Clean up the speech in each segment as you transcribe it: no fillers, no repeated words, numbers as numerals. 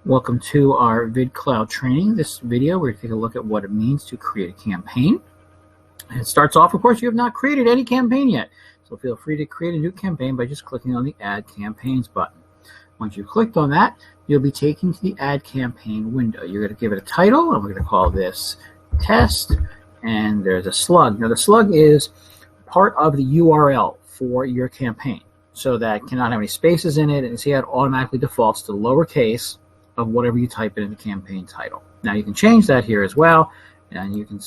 Welcome to our VidCloud training. This video, we're going to take a look at what it means to create a campaign. And it starts off, of course, you have not created any campaign yet. So feel free to create a new campaign by just clicking on the Add Campaigns button. Once you've clicked on that, you'll be taken to the Add Campaign window. You're going to give it a title, and we're going to call this Test. And there's a slug. Now, the slug is part of the URL for your campaign, so that it cannot have any spaces in it, and see how it automatically defaults to lowercase of whatever you type in the campaign title. Now you can change that here as well, and you can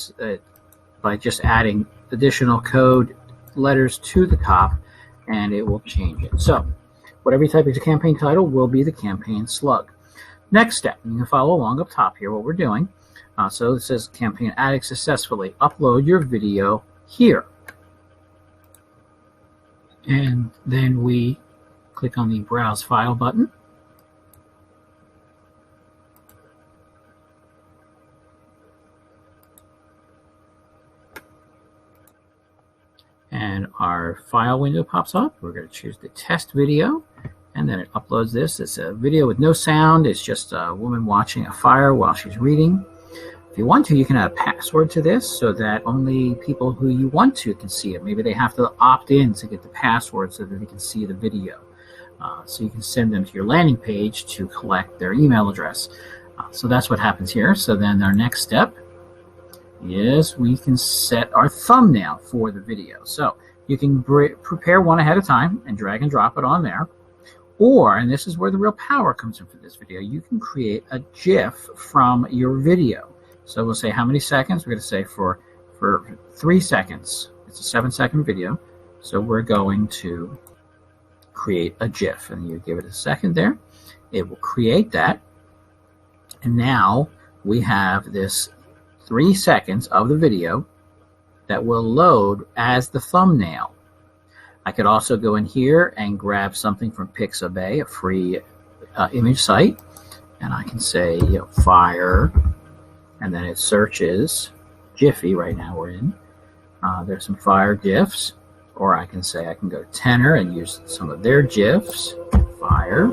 by just adding additional code letters to the top, and it will change it. So whatever you type as a campaign title will be the campaign slug. Next step, you can follow along up top here what we're doing. So it says campaign added successfully. Upload your video here. And then we click on the Browse File button. And our file window pops up. We're going to choose the test video, and then it uploads this. It's a video with no sound. It's just a woman watching a fire while she's reading. If you want to, you can add a password to this so that only people who you want to can see it. Maybe they have to opt in to get the password so that they can see the video. So you can send them to your landing page to collect their email address. So that's what happens here. So then our next step is we can set our thumbnail for the video. So you can prepare one ahead of time and drag and drop it on there. Or, and this is where the real power comes in for this video, you can create a GIF from your video. So we'll say how many seconds. We're going to say for 3 seconds. It's a 7-second video. So we're going to create a GIF. And you give it a second there. It will create that. And now we have this 3 seconds of the video that will load as the thumbnail. I could also go in here and grab something from Pixabay, a free image site, and I can say, fire, and then it searches Jiffy. Right now we're in. There's some fire GIFs, or I can say I can go to Tenor and use some of their GIFs. Fire.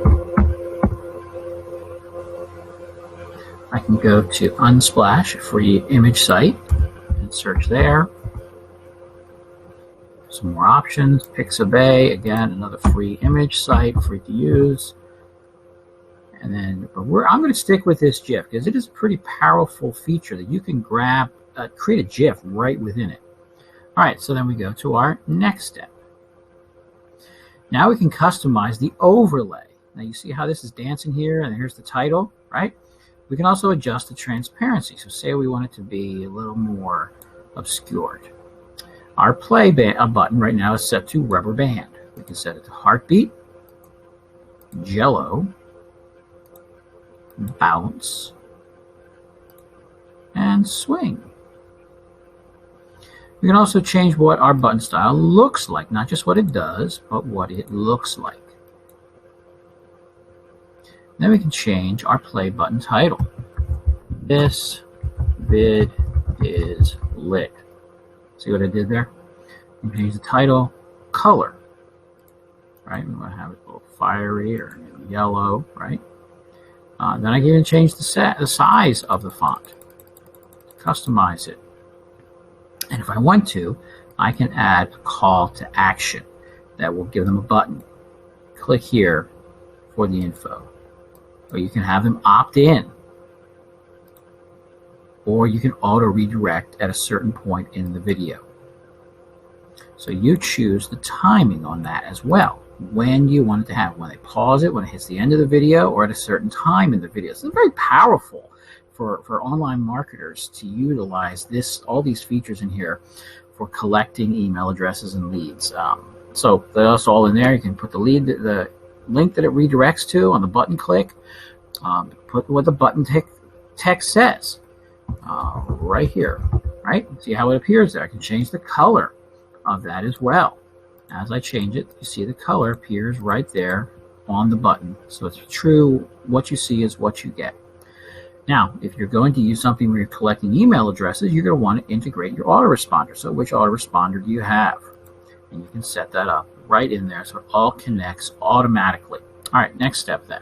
I can go to Unsplash, a free image site, and search there. Some more options. Pixabay, again, another free image site, free to use. And then, I'm going to stick with this GIF because it is a pretty powerful feature that you can grab, create a GIF right within it. All right, so then we go to our next step. Now we can customize the overlay. Now you see how this is dancing here, and here's the title, right? We can also adjust the transparency. So say we want it to be a little more obscured. Our play button right now is set to rubber band. We can set it to heartbeat, jello, bounce, and swing. We can also change what our button style looks like, not just what it does, but what it looks like. Then we can change our play button title. This vid is lit. See what I did there? You can change the title, color, right? We want to have it a little fiery or yellow, right? Then I can even change the size of the font, customize it. And if I want to, I can add a call to action that will give them a button. Click here for the info. Or you can have them opt in. Or you can auto redirect at a certain point in the video. So you choose the timing on that as well. When you want it to happen. When they pause it, when it hits the end of the video, or at a certain time in the video. So it's very powerful for online marketers to utilize all these features in here for collecting email addresses and leads. So that's all in there. You can put the link that it redirects to on the button click. Put what the button text says right here, right? See how it appears there. I can change the color of that as well. As I change it, you see the color appears right there on the button. So it's true, what you see is what you get. Now, if you're going to use something where you're collecting email addresses, you're going to want to integrate your autoresponder. So which autoresponder do you have? And you can set that up right in there so it all connects automatically. All right, next step then.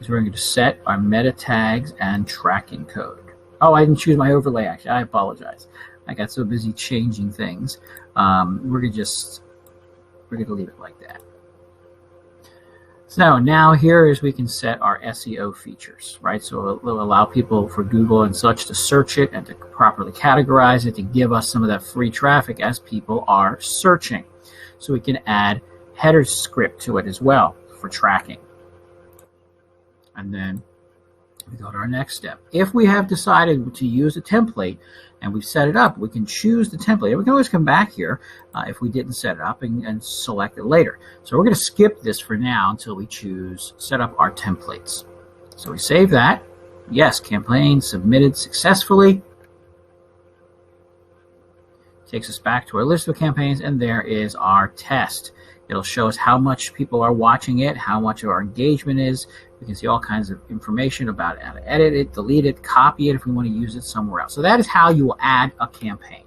is we're going to set our meta tags and tracking code. Oh, I didn't choose my overlay, actually. I apologize. I got so busy changing things. We're going to leave it like that. So now here is we can set our SEO features, right? So it'll allow people for Google and such to search it and to properly categorize it to give us some of that free traffic as people are searching. So we can add header script to it as well for tracking. And then we go to our next step. If we have decided to use a template and we've set it up, we can choose the template. And we can always come back here if we didn't set it up and select it later. So we're going to skip this for now until we choose set up our templates. So we save that. Yes, campaign submitted successfully. Takes us back to our list of campaigns, and there is our test. It'll show us how much people are watching it, how much of our engagement is. We can see all kinds of information about how to edit it, delete it, copy it if we want to use it somewhere else. So that is how you will add a campaign.